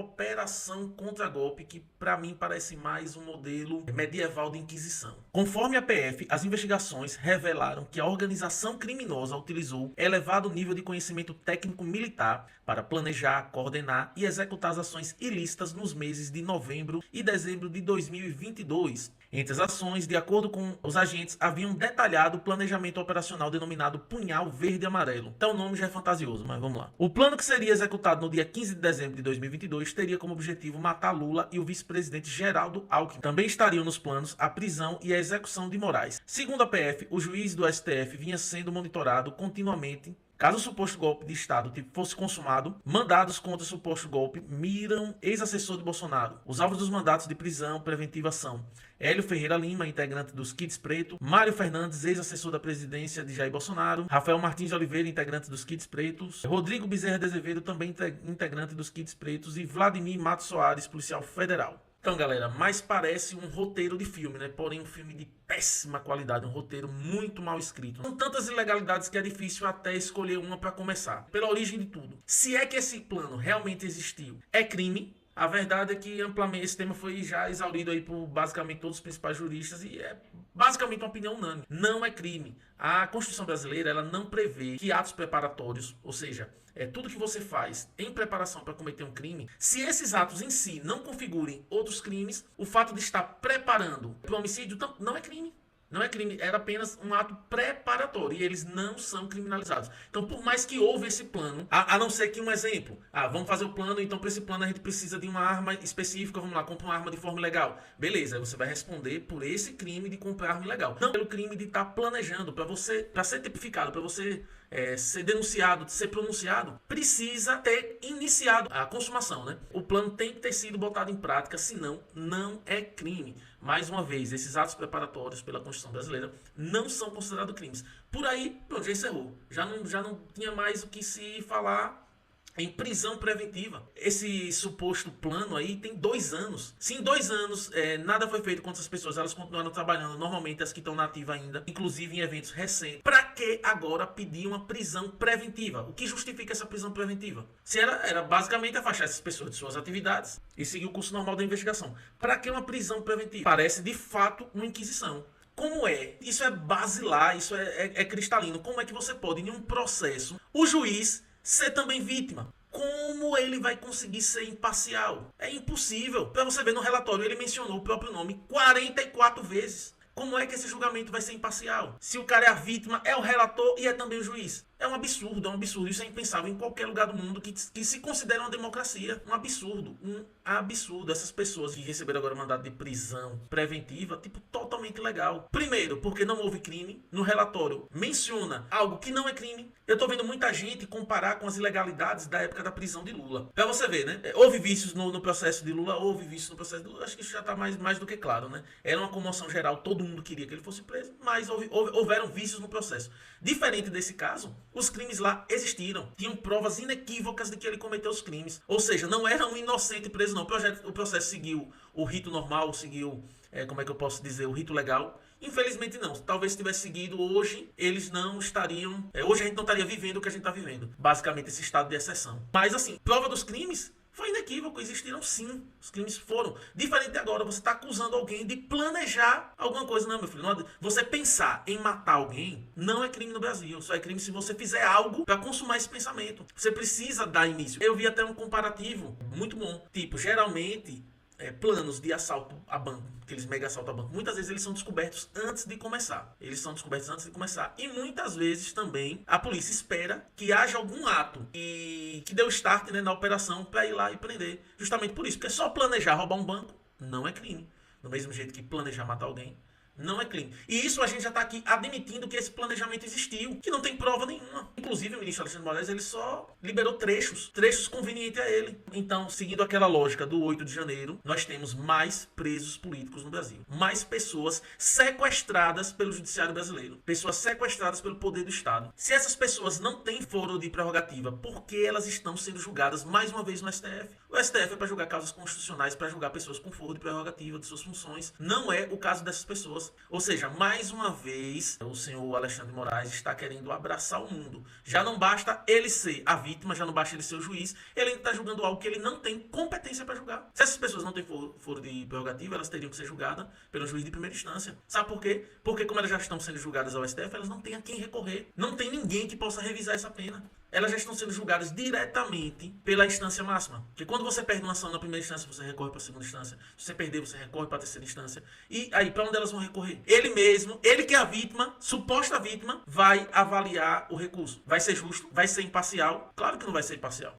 Operação Contra-Golpe, que para mim parece mais um modelo medieval de Inquisição. Conforme a PF, as investigações revelaram que a organização criminosa utilizou elevado nível de conhecimento técnico militar para planejar, coordenar e executar as ações ilícitas nos meses de novembro e dezembro de 2022. Entre as ações, de acordo com os agentes, haviam detalhado o planejamento operacional denominado Punhal Verde e Amarelo. Então o nome já é fantasioso, mas vamos lá. O plano, que seria executado no dia 15 de dezembro de 2022, teria como objetivo matar Lula e o vice-presidente Geraldo Alckmin. Também estariam nos planos a prisão e a execução de Moraes. Segundo a PF, o juiz do STF vinha sendo monitorado continuamente. Caso o suposto golpe de Estado fosse consumado, mandados contra o suposto golpe miram ex-assessor de Bolsonaro. Os alvos dos mandatos de prisão preventiva são Hélio Ferreira Lima, integrante dos Kids Preto; Mário Fernandes, ex-assessor da presidência de Jair Bolsonaro; Rafael Martins de Oliveira, integrante dos Kids Pretos; Rodrigo Bezerra de Azevedo, também integrante dos Kids Pretos; e Vladimir Matos Soares, policial federal. Então, galera, mais parece um roteiro de filme, né? Porém, um filme de péssima qualidade, um roteiro muito mal escrito. São tantas ilegalidades que é difícil até escolher uma para começar. Pela origem de tudo. Se é que esse plano realmente existiu, é crime. A verdade é que amplamente esse tema foi já exaurido aí por basicamente todos os principais juristas e é basicamente uma opinião unânime. Não é crime. A Constituição brasileira, ela não prevê que atos preparatórios, ou seja, tudo que você faz em preparação para cometer um crime, se esses atos em si não configurem outros crimes, o fato de estar preparando para o homicídio não é crime. Não é crime, era apenas um ato preparatório e eles não são criminalizados. Então, por mais que houve esse plano, a não ser que um exemplo, vamos fazer o plano, então para esse plano a gente precisa de uma arma específica, vamos lá, compra uma arma de forma ilegal. Beleza, aí você vai responder por esse crime de comprar arma ilegal. Não pelo crime de estar planejando, para ser tipificado, para você ser denunciado, ser pronunciado, precisa ter iniciado a consumação, né? O plano tem que ter sido botado em prática, senão não é crime. Mais uma vez, esses atos preparatórios pela Constituição brasileira não são considerados crimes. Por aí, pronto, já encerrou. Já não tinha mais o que se falar em prisão preventiva. Esse suposto plano aí tem 2 anos. Se em 2 anos nada foi feito contra essas pessoas, elas continuaram trabalhando normalmente, as que estão nativas ainda, inclusive em eventos recentes. Pra que agora pedir uma prisão preventiva? O que justifica essa prisão preventiva? Se era basicamente afastar essas pessoas de suas atividades e seguir o curso normal da investigação. Pra que uma prisão preventiva? Parece de fato uma inquisição. Como é? Isso é basilar, isso é cristalino. Como é que você pode, em um processo, o juiz ser também vítima? Como ele vai conseguir ser imparcial? É impossível. Para você ver no relatório, ele mencionou o próprio nome 44 vezes. Como é que esse julgamento vai ser imparcial? Se o cara é a vítima, é o relator e é também o juiz. É um absurdo, é um absurdo. Isso é impensável em qualquer lugar do mundo que se considere uma democracia. Um absurdo, um absurdo. Essas pessoas que receberam agora mandado de prisão preventiva, totalmente ilegal. Primeiro, porque não houve crime. No relatório, menciona algo que não é crime. Eu tô vendo muita gente comparar com as ilegalidades da época da prisão de Lula. Pra você ver, né? Houve vícios no processo de Lula, houve vícios no processo de Lula. Acho que isso já tá mais do que claro, né? Era uma comoção geral, todo mundo queria que ele fosse preso, mas houveram vícios no processo. Diferente desse caso, os crimes lá existiram. Tinham provas inequívocas de que ele cometeu os crimes. Ou seja, não era um inocente preso, não. O processo seguiu o rito normal, seguiu, como é que eu posso dizer, o rito legal. Infelizmente não. Talvez se tivesse seguido hoje, eles não estariam... hoje a gente não estaria vivendo o que a gente está vivendo. Basicamente, esse estado de exceção. Mas assim, prova dos crimes... foi inequívoco, existiram sim. Os crimes foram. Diferente agora, você está acusando alguém de planejar alguma coisa. Não, meu filho, não, você pensar em matar alguém não é crime no Brasil. Só é crime se você fizer algo para consumar esse pensamento. Você precisa dar início. Eu vi até um comparativo muito bom. Tipo, geralmente... planos de assalto a banco, aqueles mega assaltos a banco, muitas vezes eles são descobertos antes de começar. E muitas vezes também a polícia espera que haja algum ato que dê o start, né, na operação para ir lá e prender. Justamente por isso, porque só planejar roubar um banco não é crime. Do mesmo jeito que planejar matar alguém não é crime. E isso a gente já está aqui admitindo que esse planejamento existiu, que não tem prova nenhuma. Inclusive, o ministro Alexandre de Moraes, ele só liberou trechos convenientes a ele. Então, seguindo aquela lógica do 8 de janeiro, nós temos mais presos políticos no Brasil. Mais pessoas sequestradas pelo judiciário brasileiro. Pessoas sequestradas pelo poder do Estado. Se essas pessoas não têm foro de prerrogativa, por que elas estão sendo julgadas mais uma vez no STF? O STF é para julgar causas constitucionais, para julgar pessoas com foro de prerrogativa de suas funções. Não é o caso dessas pessoas. Ou seja, mais uma vez, o senhor Alexandre de Moraes está querendo abraçar o mundo. Já não basta ele ser a vítima, já não basta ele ser o juiz, ele está julgando algo que ele não tem competência. competência para julgar. Se essas pessoas não têm foro de prerrogativa, elas teriam que ser julgadas pelo juiz de primeira instância. Sabe por quê? Porque como elas já estão sendo julgadas ao STF, elas não têm a quem recorrer. Não tem ninguém que possa revisar essa pena. Elas já estão sendo julgadas diretamente pela instância máxima. Porque quando você perde uma ação na primeira instância, você recorre para a segunda instância. Se você perder, você recorre para a terceira instância. E aí, para onde elas vão recorrer? Ele mesmo, ele que é a vítima, suposta vítima, vai avaliar o recurso. Vai ser justo? Vai ser imparcial? Claro que não vai ser imparcial.